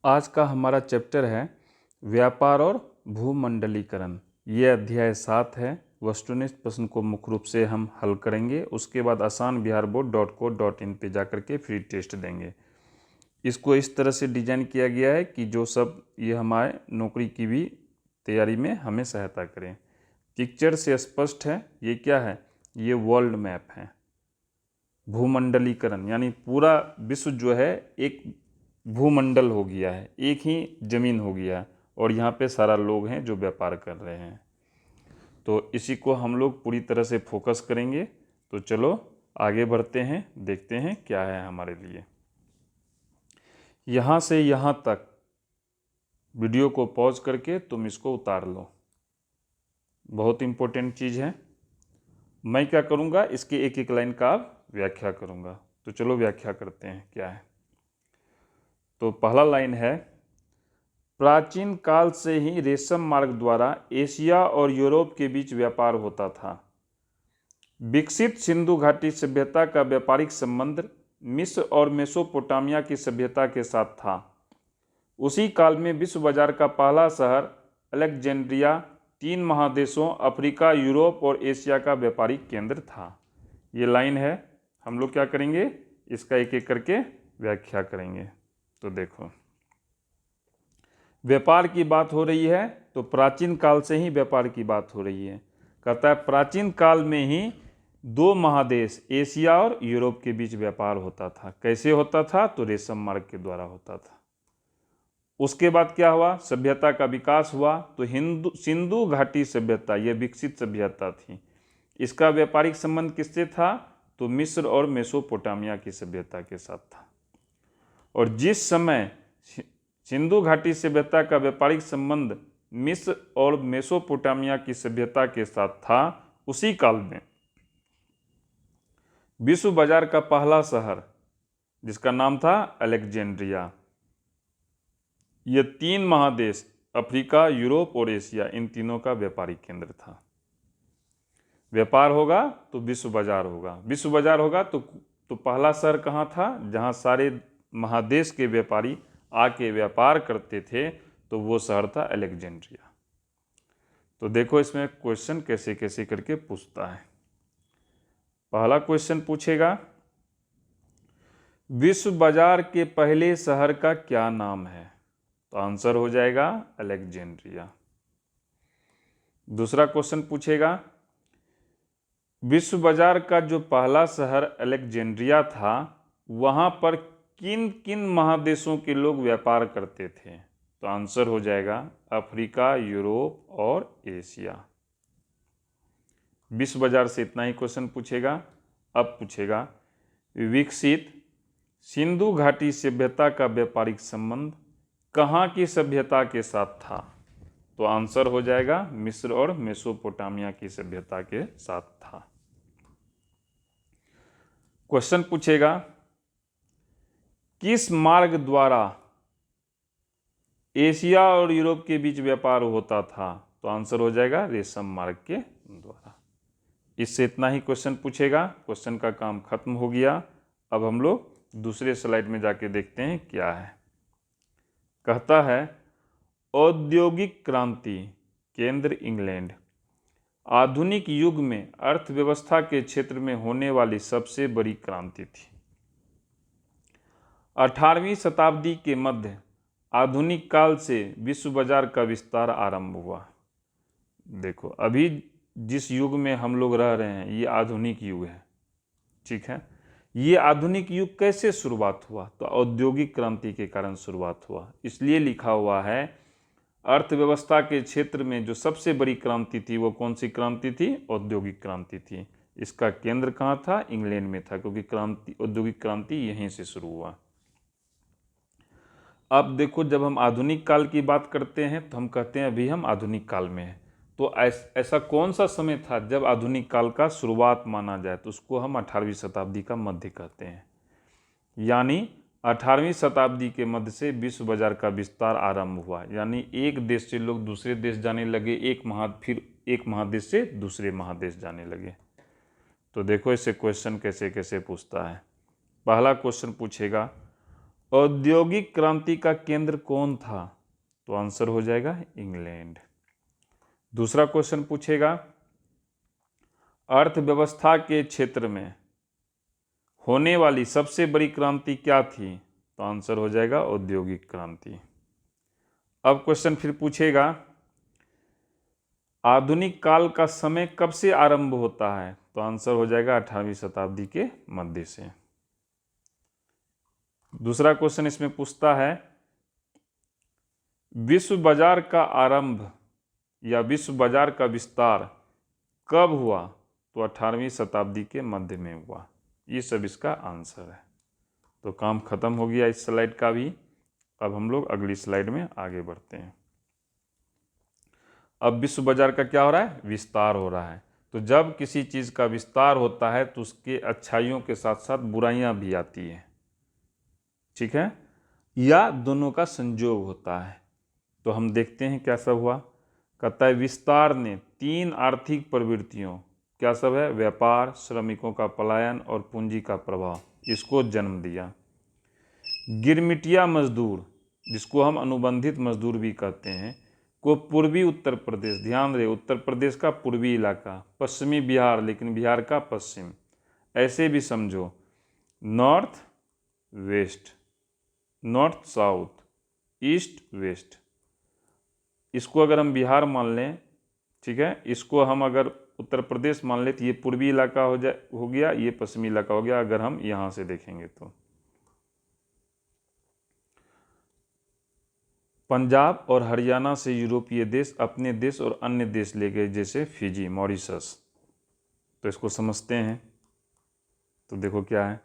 आज का हमारा चैप्टर है व्यापार और भूमंडलीकरण। ये अध्याय 7 है। वस्तुनिष्ठ प्रश्न को मुख्य रूप से हम हल करेंगे, उसके बाद asanbiharboard.co.in पे जाकर के फ्री टेस्ट देंगे। इसको इस तरह से डिजाइन किया गया है कि जो सब ये हमारे नौकरी की भी तैयारी में हमें सहायता करें। पिक्चर से स्पष्ट है ये क्या है, ये वर्ल्ड मैप है। भूमंडलीकरण यानी पूरा विश्व जो है एक भूमंडल हो गया है, एक ही जमीन हो गया है और यहाँ पे सारा लोग हैं जो व्यापार कर रहे हैं। तो इसी को हम लोग पूरी तरह से फोकस करेंगे। तो चलो आगे बढ़ते हैं, देखते हैं क्या है हमारे लिए। यहाँ से यहाँ तक वीडियो को पॉज करके तुम इसको उतार लो, बहुत इम्पोर्टेंट चीज़ है। मैं क्या करूँगा, इसके एक एक लाइन का व्याख्या करूँगा। तो चलो व्याख्या करते हैं क्या है। तो पहला लाइन है, प्राचीन काल से ही रेशम मार्ग द्वारा एशिया और यूरोप के बीच व्यापार होता था। विकसित सिंधु घाटी सभ्यता का व्यापारिक संबंध मिस्र और मेसोपोटामिया की सभ्यता के साथ था। उसी काल में विश्व बाजार का पहला शहर अलेक्जेंड्रिया 3 महादेशों अफ्रीका, यूरोप और एशिया का व्यापारिक केंद्र था। ये लाइन है, हम लोग क्या करेंगे, इसका एक एक करके व्याख्या करेंगे। तो देखो, व्यापार की बात हो रही है तो प्राचीन काल से ही व्यापार की बात हो रही है। कहता है प्राचीन काल में ही 2 महादेश एशिया और यूरोप के बीच व्यापार होता था। कैसे होता था, तो रेशम मार्ग के द्वारा होता था। उसके बाद क्या हुआ, सभ्यता का विकास हुआ। तो सिंधु घाटी सभ्यता यह विकसित सभ्यता थी। इसका व्यापारिक संबंध किससे था, तो मिस्र और मेसोपोटामिया की सभ्यता के साथ था। और जिस समय सिंधु घाटी सभ्यता का व्यापारिक संबंध मिस्र और मेसोपोटामिया की सभ्यता के साथ था, उसी काल में विश्व बाजार का पहला शहर जिसका नाम था अलेक्जेंड्रिया, यह 3 महादेश अफ्रीका, यूरोप और एशिया, इन तीनों का व्यापारिक केंद्र था। व्यापार होगा तो विश्व बाजार होगा, विश्व बाजार होगा तो पहला शहर कहाँ था, जहाँ सारे महादेश के व्यापारी आके व्यापार करते थे, तो वो शहर था अलेक्जेंड्रिया। तो देखो इसमें क्वेश्चन कैसे कैसे करके पूछता है। पहला क्वेश्चन पूछेगा, विश्व बाजार के पहले शहर का क्या नाम है, तो आंसर हो जाएगा अलेक्जेंड्रिया। दूसरा क्वेश्चन पूछेगा, विश्व बाजार का जो पहला शहर अलेक्जेंड्रिया था, वहां पर किन किन महादेशों के लोग व्यापार करते थे, तो आंसर हो जाएगा अफ्रीका, यूरोप और एशिया। विश्व बाजार से इतना ही क्वेश्चन पूछेगा। अब पूछेगा, विकसित सिंधु घाटी सभ्यता का व्यापारिक संबंध कहाँ की सभ्यता के साथ था, तो आंसर हो जाएगा मिस्र और मेसोपोटामिया की सभ्यता के साथ था। क्वेश्चन पूछेगा, किस मार्ग द्वारा एशिया और यूरोप के बीच व्यापार होता था, तो आंसर हो जाएगा रेशम मार्ग के द्वारा। इससे इतना ही क्वेश्चन पूछेगा। क्वेश्चन का काम खत्म हो गया। अब हम लोग दूसरे स्लाइड में जाके देखते हैं क्या है। कहता है, औद्योगिक क्रांति केंद्र इंग्लैंड आधुनिक युग में अर्थव्यवस्था के क्षेत्र में होने वाली सबसे बड़ी क्रांति थी। 18वीं शताब्दी के मध्य आधुनिक काल से विश्व बाजार का विस्तार आरंभ हुआ। देखो अभी जिस युग में हम लोग रह रहे हैं ये आधुनिक युग है, ठीक है। ये आधुनिक युग कैसे शुरुआत हुआ, तो औद्योगिक क्रांति के कारण शुरुआत हुआ। इसलिए लिखा हुआ है अर्थव्यवस्था के क्षेत्र में जो सबसे बड़ी क्रांति थी वो कौन सी क्रांति थी, औद्योगिक क्रांति थी। इसका केंद्र कहाँ था, इंग्लैंड में था, क्योंकि औद्योगिक क्रांति यहीं से शुरू हुआ। अब देखो, जब हम आधुनिक काल की बात करते हैं तो हम कहते हैं अभी हम आधुनिक काल में हैं। तो ऐसा कौन सा समय था जब आधुनिक काल का शुरुआत माना जाए, तो उसको हम 18वीं शताब्दी का मध्य कहते हैं। यानी 18वीं शताब्दी के मध्य से विश्व बाजार का विस्तार आरंभ हुआ। यानी एक देश से लोग दूसरे देश जाने लगे, फिर एक महादेश से दूसरे महादेश जाने लगे। तो देखो इससे क्वेश्चन कैसे कैसे पूछता है। पहला क्वेश्चन पूछेगा, औद्योगिक क्रांति का केंद्र कौन था? तो आंसर हो जाएगा इंग्लैंड। दूसरा क्वेश्चन पूछेगा, अर्थव्यवस्था के क्षेत्र में होने वाली सबसे बड़ी क्रांति क्या थी? तो आंसर हो जाएगा औद्योगिक क्रांति। अब क्वेश्चन फिर पूछेगा, आधुनिक काल का समय कब से आरंभ होता है? तो आंसर हो जाएगा 18वीं शताब्दी के मध्य से। दूसरा क्वेश्चन इसमें पूछता है, विश्व बाजार का आरंभ या विश्व बाजार का विस्तार कब हुआ? तो 18वीं शताब्दी के मध्य में हुआ। ये सब इसका आंसर है। तो काम खत्म हो गया इस स्लाइड का भी। अब हम लोग अगली स्लाइड में आगे बढ़ते हैं। अब विश्व बाजार का क्या हो रहा है? विस्तार हो रहा है। तो जब किसी चीज़ का विस्तार होता है तो उसके अच्छाइयों के साथ साथ बुराइयां भी आती हैं, ठीक है, या दोनों का संयोग होता है। तो हम देखते हैं क्या सब हुआ। कहता है विस्तार ने 3 आर्थिक प्रवृत्तियों, क्या सब है? व्यापार, श्रमिकों का पलायन और पूंजी का प्रभाव, इसको जन्म दिया। गिरमिटिया मजदूर, जिसको हम अनुबंधित मजदूर भी कहते हैं, को पूर्वी उत्तर प्रदेश, ध्यान रहे उत्तर प्रदेश का पूर्वी इलाका, पश्चिमी बिहार लेकिन बिहार का पश्चिम, ऐसे भी समझो, north west, north south, east west, इसको अगर हम बिहार मान लें, ठीक है, इसको हम अगर उत्तर प्रदेश मान लें तो ये पूर्वी इलाका हो गया, ये पश्चिमी इलाका हो गया अगर हम यहाँ से देखेंगे तो। पंजाब और हरियाणा से यूरोपीय देश अपने देश और अन्य देश ले गए, जैसे फिजी, मॉरिशस। तो इसको समझते हैं। तो देखो क्या है,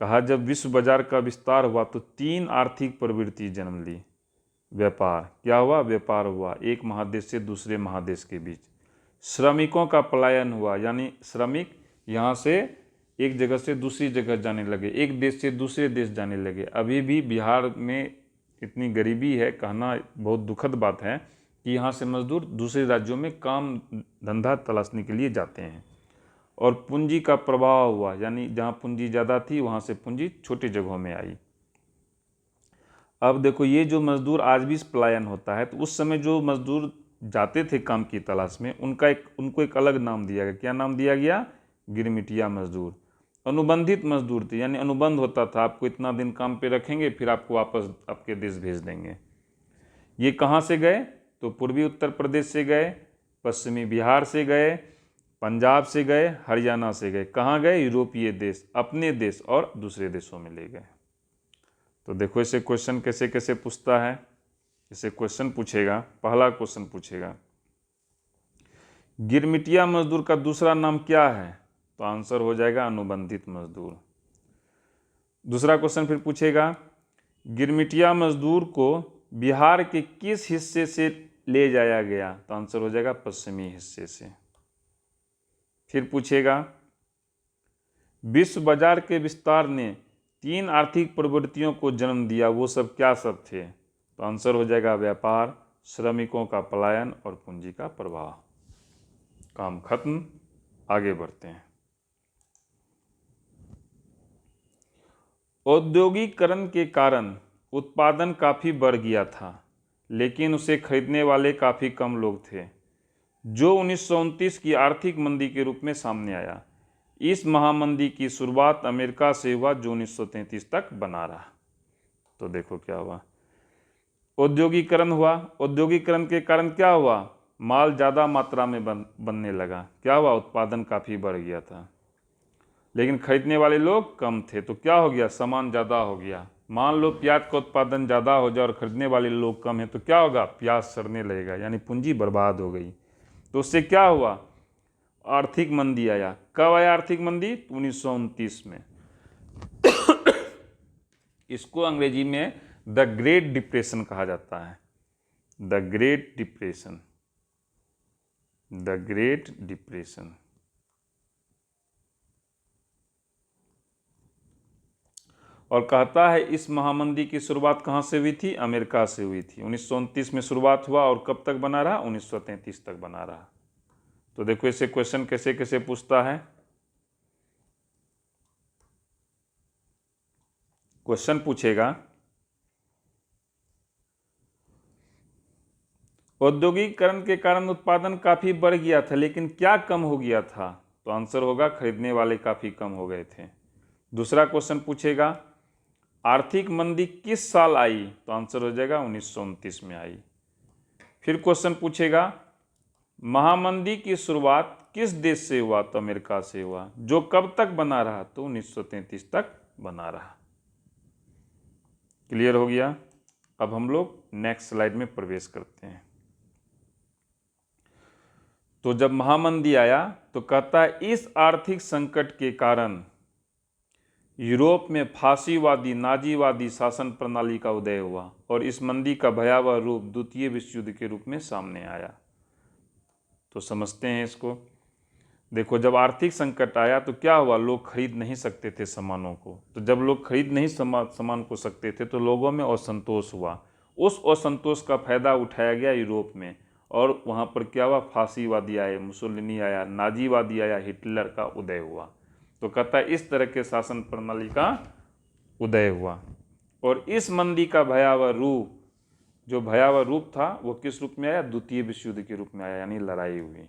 कहा जब विश्व बाजार का विस्तार हुआ तो 3 आर्थिक प्रवृत्ति जन्म ली। व्यापार, क्या हुआ? व्यापार हुआ एक महादेश से दूसरे महादेश के बीच। श्रमिकों का पलायन हुआ, यानी श्रमिक यहाँ से एक जगह से दूसरी जगह जाने लगे, एक देश से दूसरे देश जाने लगे। अभी भी बिहार में इतनी गरीबी है, कहना बहुत दुखद बात है कि यहाँ से मजदूर दूसरे राज्यों में काम धंधा तलाशने के लिए जाते हैं। और पूंजी का प्रभाव हुआ, यानी जहाँ पूंजी ज़्यादा थी वहाँ से पूंजी छोटी जगहों में आई। अब देखो ये जो मजदूर आज भी पलायन होता है, तो उस समय जो मजदूर जाते थे काम की तलाश में, उनको एक अलग नाम दिया गया। क्या नाम दिया गया? गिरमिटिया मजदूर। अनुबंधित मजदूर थे, यानी अनुबंध होता था, आपको इतना दिन काम पे रखेंगे फिर आपको वापस आपके देश भेज देंगे। ये कहाँ से गए? तो पूर्वी उत्तर प्रदेश से गए, पश्चिमी बिहार से गए, पंजाब से गए, हरियाणा से गए। कहाँ गए? यूरोपीय देश, अपने देश और दूसरे देशों में ले गए। तो देखो इसे क्वेश्चन कैसे कैसे पूछता है। इसे क्वेश्चन पूछेगा, पहला क्वेश्चन पूछेगा, गिरमिटिया मजदूर का दूसरा नाम क्या है? तो आंसर हो जाएगा अनुबंधित मजदूर। दूसरा क्वेश्चन फिर पूछेगा, गिरमिटिया मजदूर को बिहार के किस हिस्से से ले जाया गया? तो आंसर हो जाएगा पश्चिमी हिस्से से। फिर पूछेगा, विश्व बाजार के विस्तार ने 3 आर्थिक प्रवृत्तियों को जन्म दिया, वो सब क्या सब थे? तो आंसर हो जाएगा व्यापार, श्रमिकों का पलायन और पूंजी का प्रवाह। काम खत्म, आगे बढ़ते हैं। औद्योगिकरण के कारण उत्पादन काफ़ी बढ़ गया था, लेकिन उसे खरीदने वाले काफ़ी कम लोग थे, जो 1929 की आर्थिक मंदी के रूप में सामने आया। इस महामंदी की शुरुआत अमेरिका से हुआ, जो 1933 तक बना रहा। तो देखो क्या हुआ, औद्योगिकरण हुआ। औद्योगिकरण के कारण क्या हुआ? माल ज़्यादा मात्रा में बनने लगा। क्या हुआ? उत्पादन काफ़ी बढ़ गया था, लेकिन खरीदने वाले लोग कम थे। तो क्या हो गया? सामान ज़्यादा हो गया। मान लो प्याज का उत्पादन ज़्यादा हो जाए और खरीदने वाले लोग कम हैं, तो क्या होगा? प्याज सड़ने लगेगा, यानी पूंजी बर्बाद हो गई। तो उससे क्या हुआ? आर्थिक मंदी आया। कब आया आर्थिक मंदी? 1929 में। इसको अंग्रेजी में द ग्रेट डिप्रेशन कहा जाता है। The great depression, the great depression. और कहता है इस महामंदी की शुरुआत कहाँ से हुई थी? अमेरिका से हुई थी। 1929 में शुरुआत हुआ और कब तक बना रहा? 1933 तक बना रहा। तो देखो इसे क्वेश्चन कैसे कैसे पूछता है। क्वेश्चन पूछेगा, औद्योगिकीकरण के कारण उत्पादन काफ़ी बढ़ गया था, लेकिन क्या कम हो गया था? तो आंसर होगा खरीदने वाले काफ़ी कम हो गए थे। दूसरा क्वेश्चन पूछेगा आर्थिक मंदी किस साल आई? तो आंसर हो जाएगा 1929 में आई। फिर क्वेश्चन पूछेगा महामंदी की शुरुआत किस देश से हुआ? तो अमेरिका से हुआ, जो कब तक बना रहा? तो 1933 तक बना रहा। क्लियर हो गया? अब हम लोग नेक्स्ट स्लाइड में प्रवेश करते हैं। तो जब महामंदी आया तो कहता है इस आर्थिक संकट के कारण यूरोप में फासीवादी नाजीवादी शासन प्रणाली का उदय हुआ और इस मंदी का भयावह रूप द्वितीय विश्व युद्ध के रूप में सामने आया। तो समझते हैं इसको। देखो, जब आर्थिक संकट आया तो क्या हुआ? लोग खरीद नहीं सकते थे सामानों को। तो जब लोग खरीद नहीं सामान को सकते थे तो लोगों में असंतोष हुआ। उस असंतोष का फायदा उठाया गया यूरोप में, और वहाँ पर क्या हुआ? फासीवादी आए, मुसोलिनी आया, नाजीवादी आया, हिटलर का उदय हुआ। तो कहता है इस तरह के शासन प्रणाली का उदय हुआ, और इस मंदी का भयावह रूप, जो भयावह रूप था वो किस रूप में आया? द्वितीय विश्व युद्ध के रूप में आया, यानी लड़ाई हुई।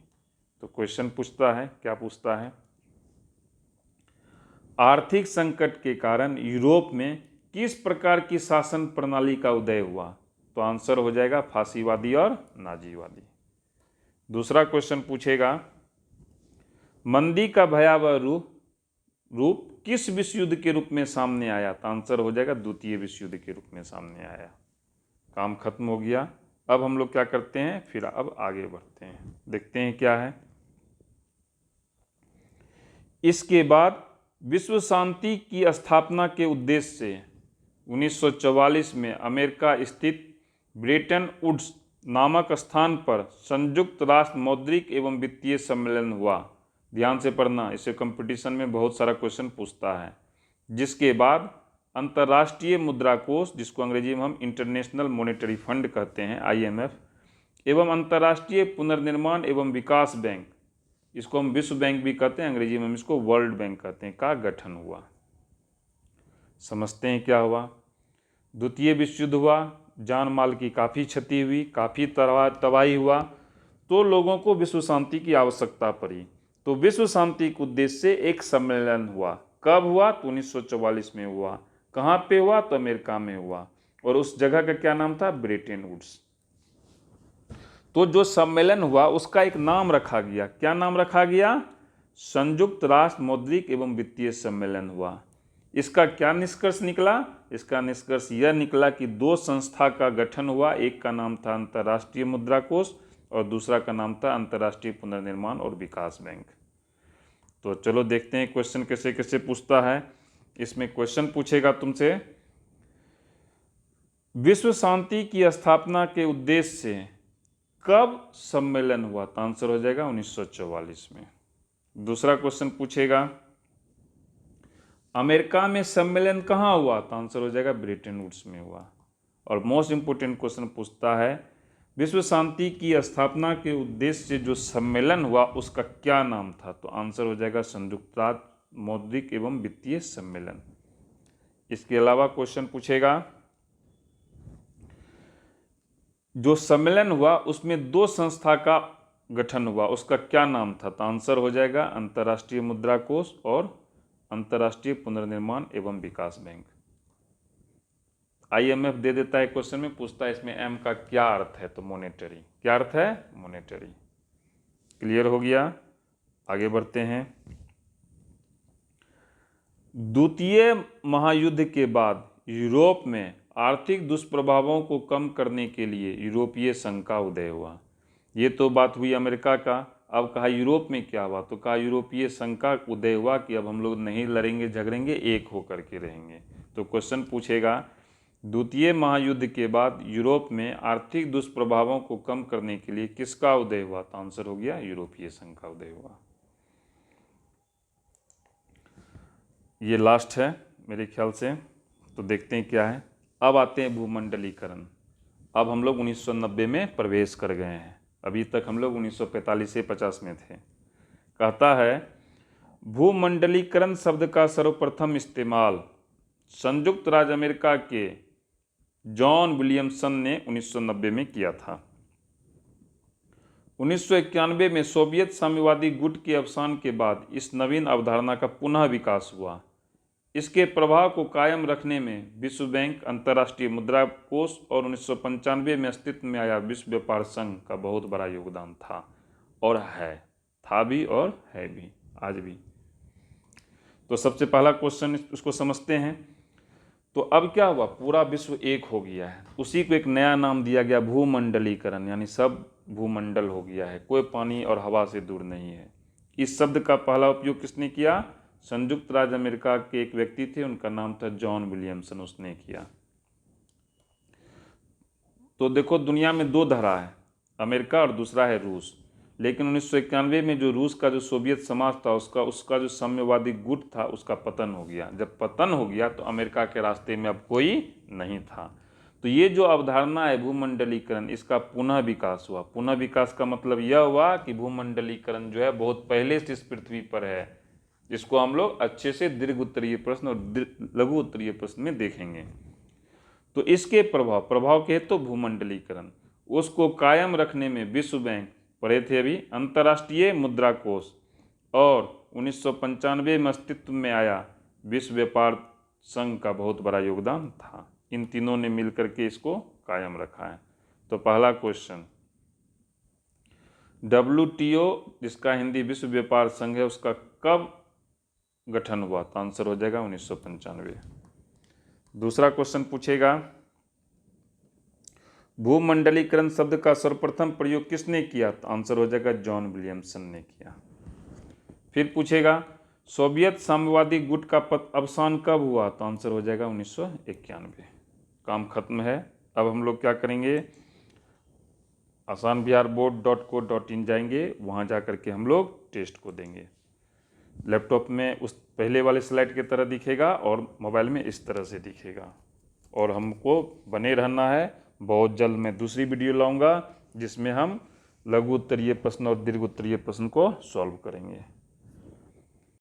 तो क्वेश्चन पूछता है, क्या पूछता है? आर्थिक संकट के कारण यूरोप में किस प्रकार की शासन प्रणाली का उदय हुआ? तो आंसर हो जाएगा फासीवादी और नाजीवादी। दूसरा क्वेश्चन पूछेगा मंदी का भयावह रूप किस विश्व युद्ध के रूप में सामने आया? तो आंसर हो जाएगा द्वितीय विश्व युद्ध के रूप में सामने आया। काम खत्म हो गया। अब हम लोग क्या करते हैं? फिर अब आगे बढ़ते हैं, देखते हैं क्या है। इसके बाद विश्व शांति की स्थापना के उद्देश्य से 1944 में अमेरिका स्थित ब्रेटन वुड्स नामक स्थान पर संयुक्त राष्ट्र मौद्रिक एवं वित्तीय सम्मेलन हुआ। ध्यान से पढ़ना, इसे कंपटीशन में बहुत सारा क्वेश्चन पूछता है। जिसके बाद अंतर्राष्ट्रीय मुद्रा कोष, जिसको अंग्रेजी में हम इंटरनेशनल मॉनेटरी फंड कहते हैं, IMF, एवं अंतर्राष्ट्रीय पुनर्निर्माण एवं विकास बैंक, इसको हम विश्व बैंक भी कहते हैं, अंग्रेजी में हम इसको वर्ल्ड बैंक कहते हैं, का गठन हुआ। समझते हैं क्या हुआ। द्वितीय विश्व युद्ध हुआ, जान माल की काफ़ी क्षति हुई, काफ़ी तबाही हुआ, तो लोगों को विश्व शांति की आवश्यकता पड़ी। तो विश्व शांति के उद्देश्य से एक सम्मेलन हुआ। कब हुआ? तो 1944 में हुआ। कहाँ पे हुआ? तो अमेरिका में हुआ, और उस जगह का क्या नाम था? Bretton Woods. तो जो सम्मेलन हुआ उसका एक नाम रखा गया। क्या नाम रखा गया? संयुक्त राष्ट्र मौद्रिक एवं वित्तीय सम्मेलन हुआ। इसका क्या निष्कर्ष निकला? इसका निष्कर्ष यह निकला कि दो संस्था का गठन हुआ। एक का नाम था अंतर्राष्ट्रीय मुद्रा कोष और दूसरा का नाम था अंतर्राष्ट्रीय पुनर्निर्माण और विकास बैंक। तो चलो देखते हैं क्वेश्चन कैसे कैसे पूछता है। इसमें क्वेश्चन पूछेगा तुमसे विश्व शांति की स्थापना के उद्देश्य से कब सम्मेलन हुआ? तो आंसर हो जाएगा 1944 में। दूसरा क्वेश्चन पूछेगा अमेरिका में सम्मेलन कहाँ हुआ? तो आंसर हो जाएगा ब्रेटन वुड्स में हुआ। और मोस्ट इंपोर्टेंट क्वेश्चन पूछता है विश्व शांति की स्थापना के उद्देश्य से जो सम्मेलन हुआ उसका क्या नाम था? तो आंसर हो जाएगा संयुक्त राष्ट्र मौद्रिक एवं वित्तीय सम्मेलन। इसके अलावा क्वेश्चन पूछेगा जो सम्मेलन हुआ उसमें दो संस्था का गठन हुआ, उसका क्या नाम था? तो आंसर हो जाएगा अंतर्राष्ट्रीय मुद्रा कोष और अंतर्राष्ट्रीय पुनर्निर्माण एवं विकास बैंक। IMF दे देता है क्वेश्चन में, पूछता है इसमें M का क्या अर्थ है? तो मॉनेटरी। क्या अर्थ है? मॉनेटरी। क्लियर हो गया? आगे बढ़ते हैं। द्वितीय महायुद्ध के बाद यूरोप में आर्थिक दुष्प्रभावों को कम करने के लिए यूरोपीय संघ का उदय हुआ। ये तो बात हुई अमेरिका का। अब कहा यूरोप में क्या हुआ? तो कहा यूरोपीय संघ का उदय हुआ कि अब हम लोग नहीं लड़ेंगे झगड़ेंगे, एक होकर के रहेंगे। तो क्वेश्चन पूछेगा द्वितीय महायुद्ध के बाद यूरोप में आर्थिक दुष्प्रभावों को कम करने के लिए किसका उदय हुआ? तो आंसर हो गया यूरोपीय संघ का उदय हुआ। ये लास्ट है मेरे ख्याल से। तो देखते हैं क्या है। अब आते हैं भूमंडलीकरण। अब हम लोग 1990 में प्रवेश कर गए हैं। अभी तक हम लोग 1945 से 50 में थे। कहता है भूमंडलीकरण शब्द का सर्वप्रथम इस्तेमाल संयुक्त राज्य अमेरिका के जॉन विलियमसन ने 1990 में किया था। 1991 में सोवियत साम्यवादी गुट के अवसान के बाद इस नवीन अवधारणा का पुनः विकास हुआ। इसके प्रभाव को कायम रखने में विश्व बैंक, अंतर्राष्ट्रीय मुद्रा कोष और 1995 में अस्तित्व में आया विश्व व्यापार संघ का बहुत बड़ा योगदान था और है, था भी और है भी आज भी। तो सबसे पहला क्वेश्चन उसको समझते हैं। तो अब क्या हुआ, पूरा विश्व एक हो गया है, उसी को एक नया नाम दिया गया भूमंडलीकरण, यानी सब भूमंडल हो गया है, कोई पानी और हवा से दूर नहीं है। इस शब्द का पहला उपयोग किसने किया? संयुक्त राज्य अमेरिका के एक व्यक्ति थे, उनका नाम था जॉन विलियमसन, उसने किया। तो देखो दुनिया में दो धारा है, अमेरिका और दूसरा है रूस। लेकिन 1991 में जो रूस का जो सोवियत समाज था उसका जो साम्यवादी गुट था उसका पतन हो गया। जब पतन हो गया तो अमेरिका के रास्ते में अब कोई नहीं था। तो ये जो अवधारणा है भूमंडलीकरण, इसका पुनः विकास हुआ। पुनः विकास का मतलब यह हुआ कि भूमंडलीकरण जो है बहुत पहले से इस पृथ्वी पर है, जिसको हम लोग अच्छे से दीर्घ उत्तरीय प्रश्न और लघु उत्तरीय प्रश्न में देखेंगे। तो इसके प्रभाव के तो भूमंडलीकरण, उसको कायम रखने में विश्व बैंक, पढ़े थे अभी, अंतर्राष्ट्रीय मुद्रा कोष और 1995 में अस्तित्व में आया विश्व व्यापार संघ का बहुत बड़ा योगदान था। इन तीनों ने मिलकर के इसको कायम रखा है। तो पहला क्वेश्चन, WTO जिसका हिंदी विश्व व्यापार संघ है, उसका कब गठन हुआ? तो आंसर हो जाएगा 1995। दूसरा क्वेश्चन पूछेगा, भूमंडलीकरण शब्द का सर्वप्रथम प्रयोग किसने किया? तो आंसर हो जाएगा जॉन विलियमसन ने किया। फिर पूछेगा, सोवियत साम्यवादी गुट का अवसान कब हुआ? तो आंसर हो जाएगा 1991। काम खत्म है। अब हम लोग क्या करेंगे, asanbiharboard.co.in जाएंगे, वहाँ जा कर के हम लोग टेस्ट को देंगे। लैपटॉप में उस पहले वाले स्लाइड की तरह दिखेगा और मोबाइल में इस तरह से दिखेगा। और हमको बने रहना है, बहुत जल्द मैं दूसरी वीडियो लाऊंगा जिसमें हम लघु उत्तरीय प्रश्न और दीर्घ उत्तरीय प्रश्न को सॉल्व करेंगे।